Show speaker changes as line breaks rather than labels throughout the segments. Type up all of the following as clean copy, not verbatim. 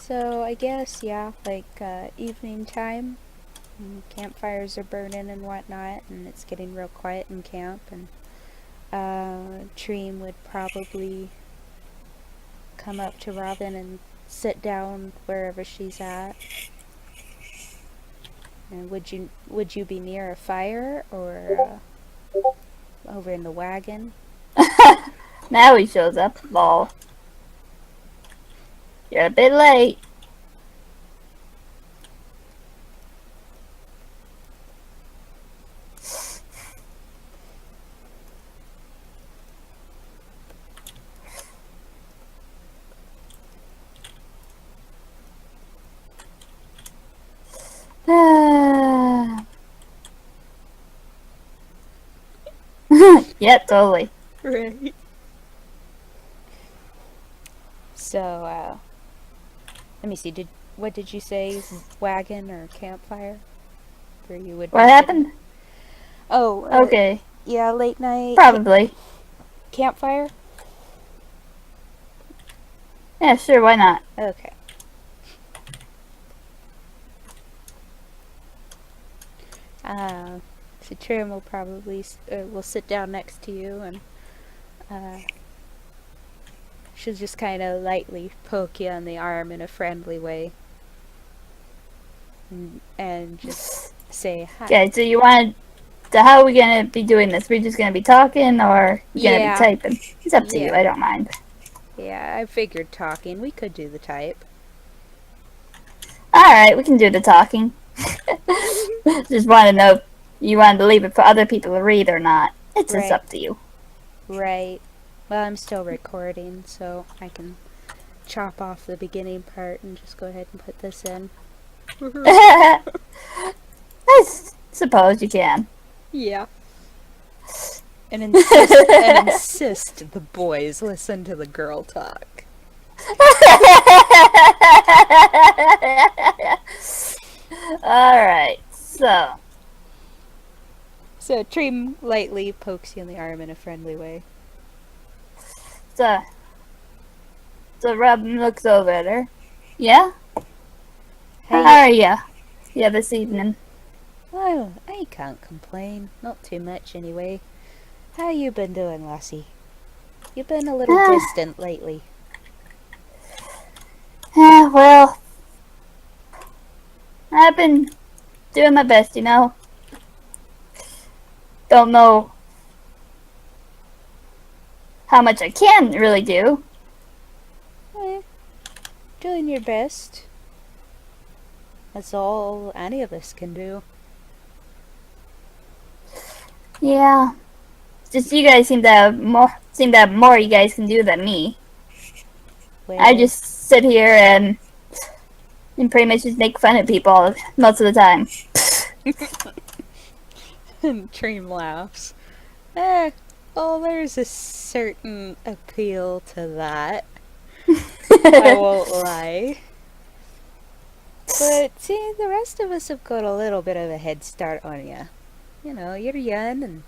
So I guess, yeah, like evening time, campfires are burning and whatnot, and it's getting real quiet in camp, and Trym would probably come up to Robin and sit down wherever she's at. And would you be near a fire or over in the wagon?
Now he shows up. Lol. You're a bit late. Yep, totally.
Right. So, let me see. What did you say? Wagon or campfire? Where you would be
What
sitting?
happened?
Oh,
Okay,
yeah, late night
probably.
campfire.
Yeah, sure, why not?
Okay. So Trym will probably will sit down next to you, and uh, she'll just kind of lightly poke you on the arm in a friendly way, and just say hi.
Okay, so you want so how are we gonna be doing this? We're just gonna be talking or you gonna be
Yeah,
typing? It's up to you,
yeah,
I don't mind.
yeah. I figured talking. We could do the type.
Alright, we can do the talking. Just wanna know if you wanted to leave it for other people to read or not. It's just
Right,
up to you.
right. Well, I'm still recording, so I can chop off the beginning part and just go ahead and put this in.
I suppose you can.
Yeah. And insist the boys listen to the girl talk.
Alright, so
So Trym lightly pokes you in the arm in a friendly way.
so so Robin looks over at her. Yeah? How
Hey,
are ya? Yeah, this evening.
well, I can't complain. Not too much anyway. How you been doing, lassie? You been a little distant lately.
Well, I've been doing my best, you know. Don't know how much I can really do.
Eh, doing your best. That's all any of us can do.
Yeah. Just you guys seem to have more you guys can do than me. I
Well,
just sit here and pretty much just make fun of people most of the time.
Trym laughs. Eh, well, there's a certain appeal to that. I won't lie. But see, the rest of us have got a little bit of a head start on you. You know, you're young, and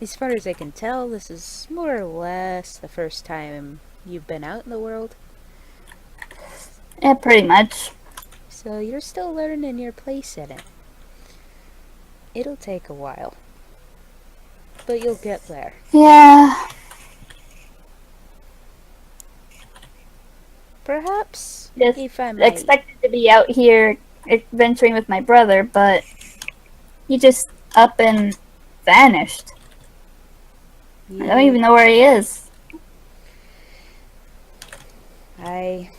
as far as I can tell, this is more or less the first time you've been out in the world.
Yeah, pretty much.
So you're still learning your place in it. It'll take a while, but you'll get there.
Yeah.
Perhaps,
Just
if I might.
expected to be out here adventuring with my brother, but he just up and vanished. I don't
Yeah,
even know where he is.
I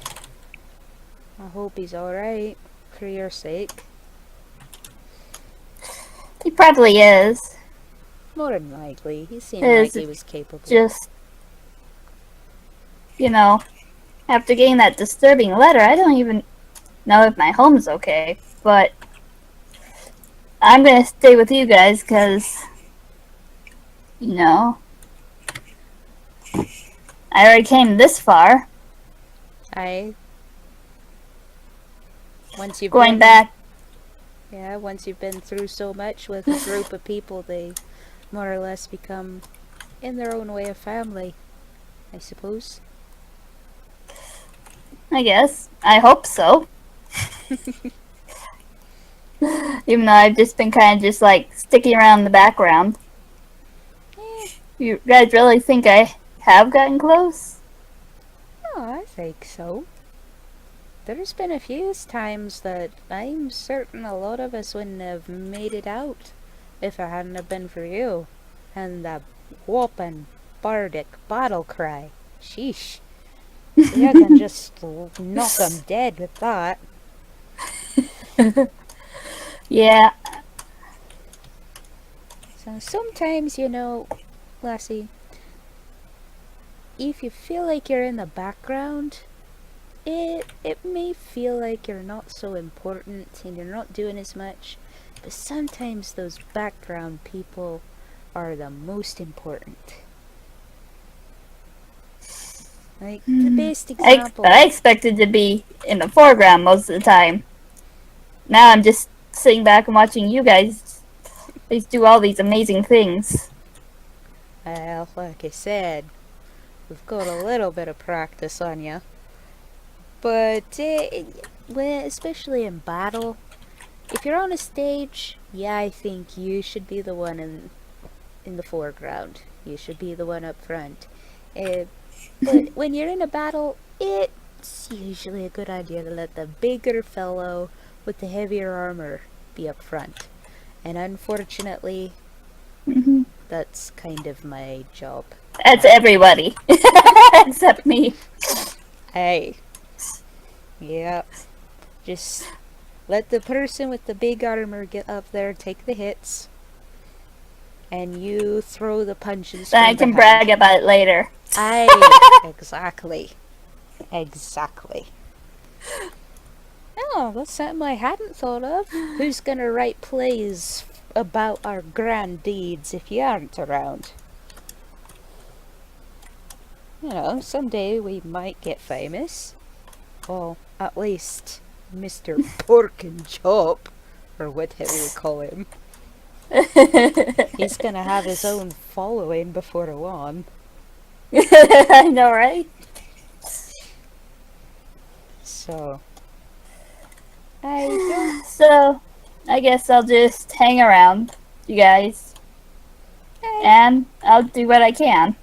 hope he's alright, for your sake.
He probably is.
More than likely, he seemed like he was capable.
Just, you know, after getting that disturbing letter, I don't even know if my home's okay. But I'm gonna stay with you guys because, you know, I already came this far.
Once you've
Going
been,
back.
yeah, once you've been through so much with a group of people, they more or less become, in their own way, a family, I suppose.
I guess. I hope so. Even though I've just been kind of just like sticking around in the background.
Eh,
You guys really think I have gotten close?
oh, I think so. There's been a few times that I'm certain a lot of us wouldn't have made it out if it hadn't have been for you. And that whopping bardic battle cry. Sheesh. You can just knock 'em dead with that.
Yeah.
So sometimes, Lassie, if you feel like you're in the background, it may feel like you're not so important and you're not doing as much, but sometimes those background people are the most important. Like the best
But I
example.
expected to be in the foreground most of the time. Now I'm just sitting back and watching you guys do all these amazing things.
Well, like I said, we've got a little bit of practice on you, but especially in battle, if you're on a stage, yeah, I think you should be the one in the foreground. You should be the one up front. Uh, but when you're in a battle, it's usually a good idea to let the bigger fellow with the heavier armor be up front. And unfortunately,
Hmm.
that's kind of my job.
That's
Now,
everybody. Except me.
hey, yeah, just let the person with the big armor get up there, take the hits, and you throw the punches
Then I
from
can brag
behind.
about it later.
Exactly. Exactly. Oh, that's something I hadn't thought of. Who's gonna write plays about our grand deeds if you aren't around? Someday we might get famous. Well, at least Mr. Pork and Chop, or whatever you call him. He's gonna have his own following before long.
I know, right?
So, I don't.
So, I guess I'll just hang around, you guys,
Eh,
and I'll do what I can.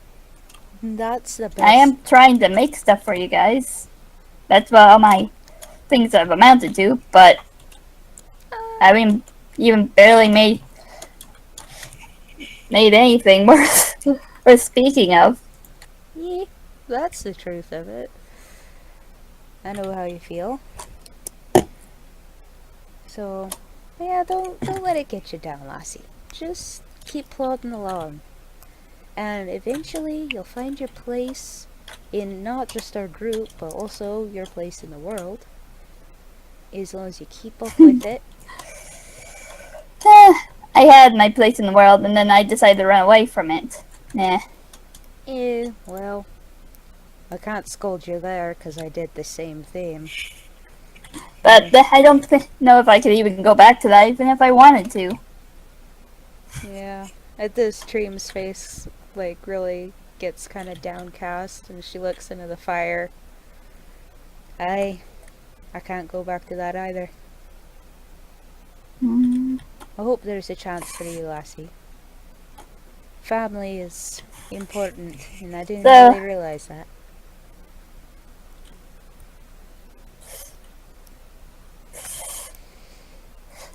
that's the
I
best.
am trying to make stuff for you guys. That's what all my things have amounted to, but I
Uh,
haven't even barely made anything worth speaking of.
yeah, that's the truth of it. I know how you feel. So, yeah, don't let it get you down, Lassie. Just keep plodding along. And eventually you'll find your place in not just our group, but also your place in the world. As long as you keep up with it.
I had my place in the world, and then I decided to run away from it. Nah.
Well, I can't scold you there, 'cause I did the same thing.
But I don't know if I could even go back to that, even if I wanted to.
Yeah. At this Trym's face, like, really gets kind of downcast, and she looks into the fire. I can't go back to that either.
Mm.
I hope there's a chance for you, Lassie. Family is important, and I didn't
So,
really realize that.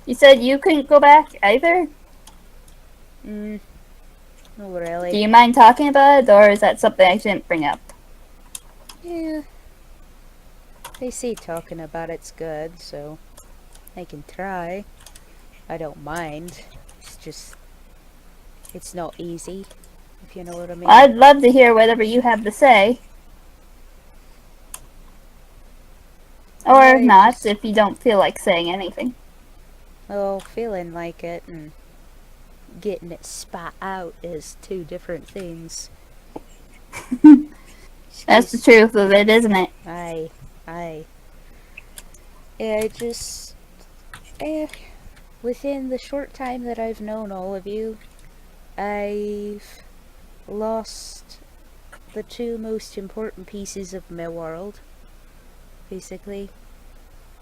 you said you couldn't go back either?
No,
Do
really.
you mind talking about it, or is that something I shouldn't bring up?
Yeah, they say talking about it's good, so I can try. I don't mind. It's just, it's not easy, if you know what I mean.
I'd love to hear whatever you have to say. Or
I
not,
just,
if you don't feel like saying anything.
well, feeling like it and getting it spat out is two different things.
That's the
Excuse.
truth of it, isn't it?
I, I. Yeah, I just, eh, within the short time that I've known all of you, I've lost the two most important pieces of my world. basically.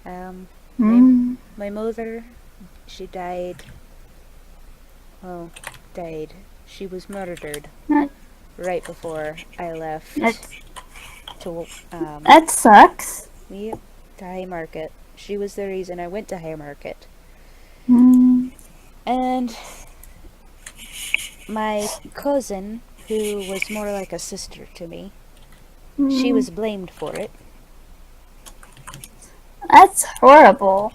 Um, my,
Mm.
my mother, she died. Well, died. She was murdered
That,
right before I left
that,
to,
that sucks.
yep, to High Market. She was the reason I went to High Market.
Mm.
And my cousin, who was more like a sister to me, she
Mm.
was blamed for it.
That's horrible.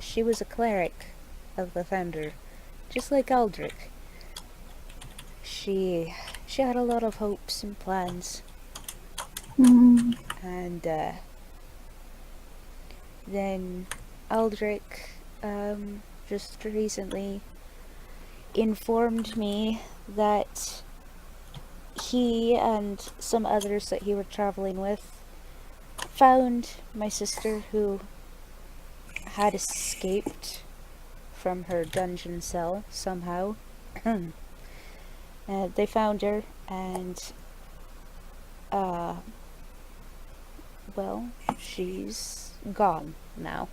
She was a cleric of the Thunder, just like Aldrik. She had a lot of hopes and plans,
Mm.
and then Aldrik just recently informed me that he and some others that he were traveling with found my sister who had escaped from her dungeon cell somehow. They found her, and uh, well, she's gone now.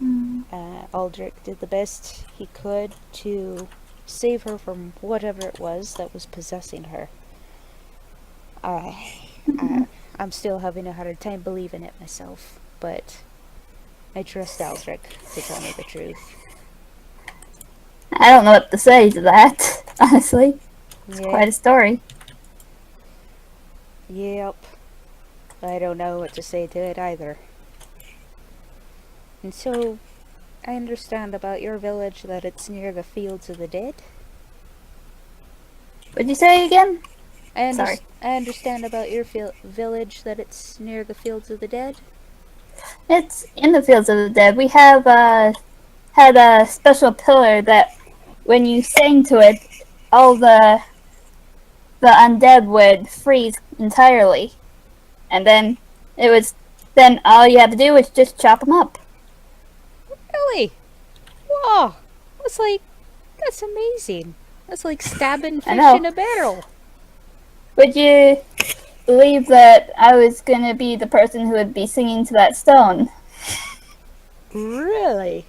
Mm.
Aldrich did the best he could to save her from whatever it was that was possessing her. I, I, I'm still having a hard time believing it myself, but I trust Aldrich to tell me the truth.
I don't know what to say to that, honestly. It's
Yeah,
quite a story.
yep. I don't know what to say to it either. And so, I understand about your village that it's near the Fields of the Dead.
What'd you say again?
I,
Sorry.
I understand about your village that it's near the Fields of the Dead.
It's in the Fields of the Dead. We have had a special pillar that when you sang to it, all the undead would freeze entirely, and then all you had to do was just chop them up.
Really? Whoa! That's like, that's amazing. That's like stabbing
I
fish in
know.
a barrel.
Would you believe that I was gonna be the person who would be singing to that stone?
Really?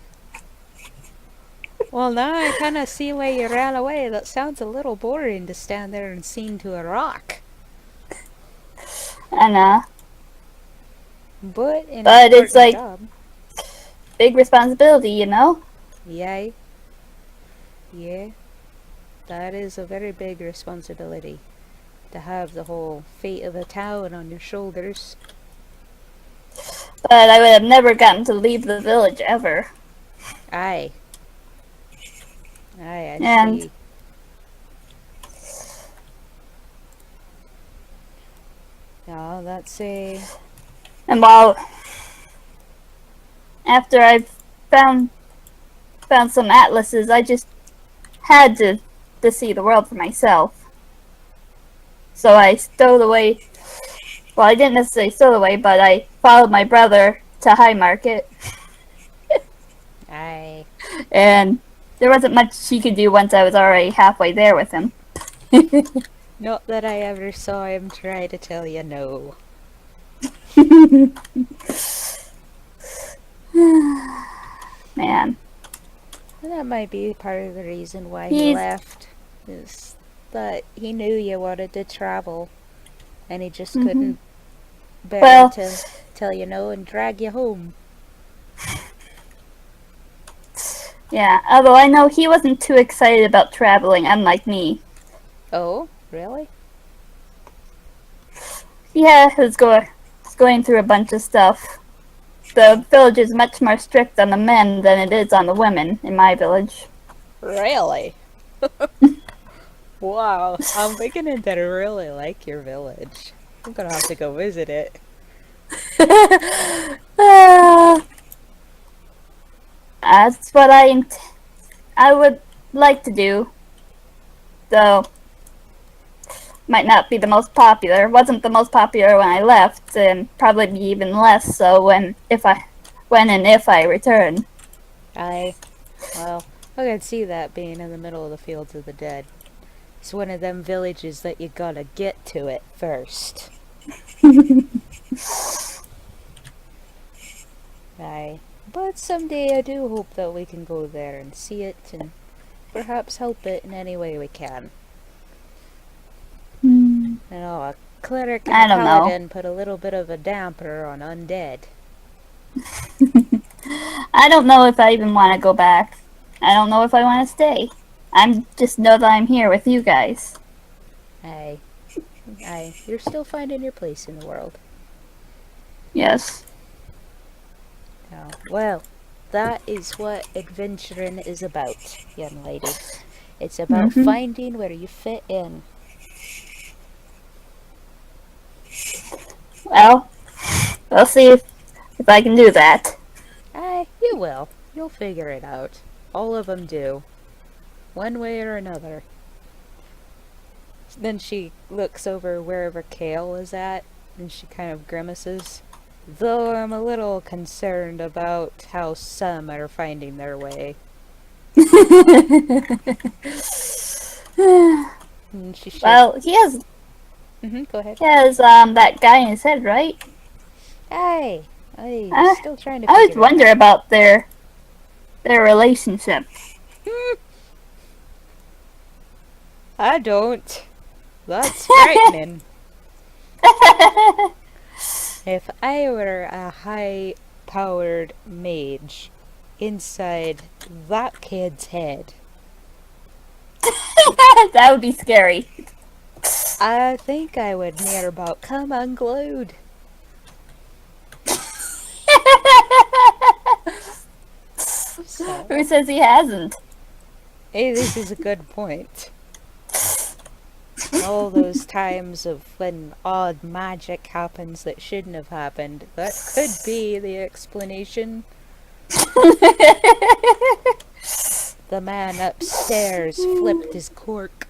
Well, now I kind of see why you ran away. That sounds a little boring to stand there and sing to a rock.
And
But an
but it's
important
like
job.
big responsibility, you know?
Yay. Yeah. That is a very big responsibility. To have the whole fate of a town on your shoulders.
But I would have never gotten to leave the village ever.
Aye. Aye, I
And
see. Yeah, that's a...
and while after I found found some atlases, I just had to see the world for myself. So I stowed away. Well, I didn't necessarily stow away, but I followed my brother to High Market,
Aye.
and there wasn't much he could do once I was already halfway there with him.
Not that I ever saw him try to tell you no.
Man,
That might be part of the reason why he
he's
left. Is that he knew you wanted to travel, and he just
mhm.
couldn't bear
Well,
to tell you no and drag you home.
yeah. Although I know he wasn't too excited about traveling, unlike me.
Oh, really?
Yeah, was going through a bunch of stuff. The village is much more strict on the men than it is on the women in my village.
Really? Wow, I'm beginning to really like your village. I'm gonna have to go visit it.
That's what I would like to do, though might not be the most popular. Wasn't the most popular when I left, and probably be even less so when and if I return.
Well, I can see that being in the middle of the Fields of the Dead. It's one of them villages that you gotta get to it first. Aye. But someday I do hope that we can go there and see it and perhaps help it in any way we can.
Hmm,
You know, a cleric and a
I don't know.
paladin put a little bit of a damper on undead.
I don't know if I even want to go back. I don't know if I want to stay. I'm just know that I'm here with you guys.
Aye. Aye. You're still finding your place in the world.
Yes.
Oh, well, that is what adventuring is about, young lady. It's about
Mm-hmm.
finding where you fit in.
Well, we'll see if I can do that.
Aye, you will. You'll figure it out. All of them do. One way or another. Then she looks over wherever Kale is at, and she kind of grimaces. Though I'm a little concerned about how some are finding their way. And she shakes.
Well,
Go ahead.
he has that guy in his head, right?
Aye. Aye,
I
still trying to
I always
figure it
wonder
out.
about their relationship.
I don't. That's frightening. If I were a high-powered mage inside that kid's head,
That would be scary.
I think I would near about come unglued. So,
Who says he hasn't?
hey, this is a good point. All those times of when odd magic happens that shouldn't have happened, that could be the explanation. The man upstairs flipped his cork.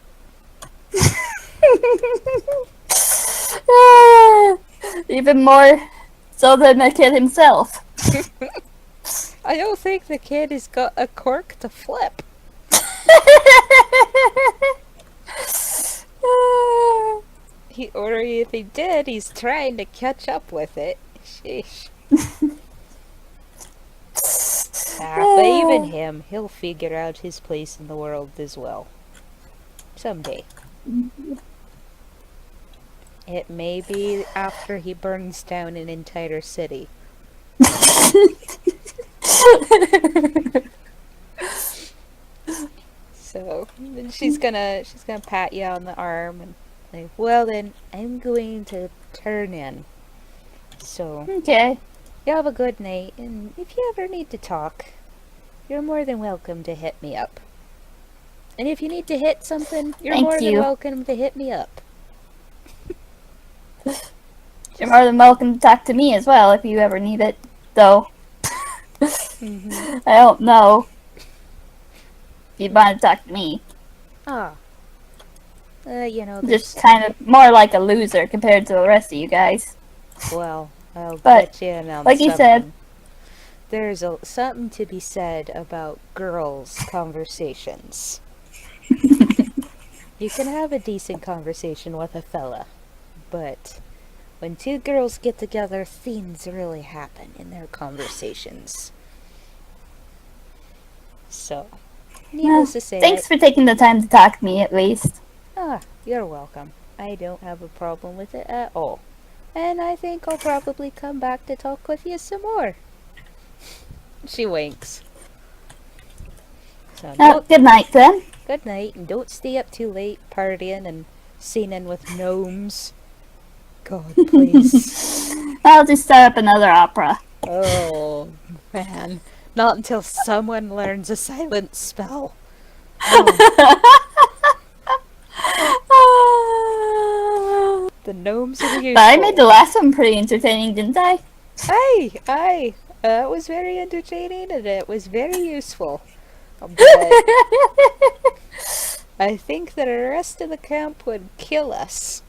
Even more so than the kid himself.
I don't think the kid has got a cork to flip. Or if he did, he's trying to catch up with it. Sheesh. But even him, he'll figure out his place in the world as well. Someday. It may be after he burns down an entire city. So, then she's gonna pat you on the arm and say, well then, I'm going to turn in. So,
Okay.
you have a good night, and if you ever need to talk, you're more than welcome to hit me up. And if you need to hit something, you're
Thank
more than
you.
welcome to hit me up.
You're more than welcome to talk to me as well if you ever need it, though.
Mm-hmm.
I don't know if you'd want to talk to me.
Ah. There's...
Just kind of more like a loser compared to the rest of you guys.
Well, I'll
But,
let you in on
like you said-
something. There's something to be said about girls' conversations. You can have a decent conversation with a fella, but when two girls get together, things really happen in their conversations. So, needless to say,
Thanks for taking the time to talk to me, at least.
you're welcome. I don't have a problem with it at all. And I think I'll probably come back to talk with you some more. She winks. So,
Oh, good night, then.
good night, and don't stay up too late partying and singing with gnomes. God, please.
I'll just start up another opera.
Oh, man. Not until someone learns a silent spell. The gnomes are useful.
But I made the last one pretty entertaining, didn't I?
Aye. It was very entertaining and it was very useful. But I think that the rest of the camp would kill us.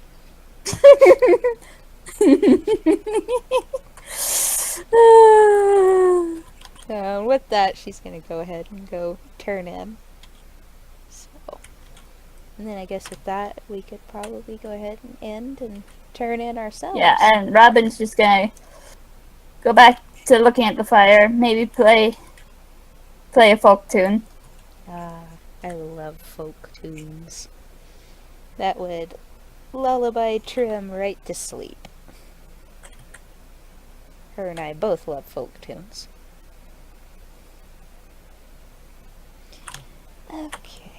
With that, she's gonna go ahead and go turn in. So, And then I guess with that, we could probably go ahead and end and turn in ourselves.
Yeah, and Robin's just gonna go back to looking at the fire, maybe play a folk tune.
Ah, I love folk tunes. That would lullaby Trym right to sleep. Her and I both love folk tunes. Okay.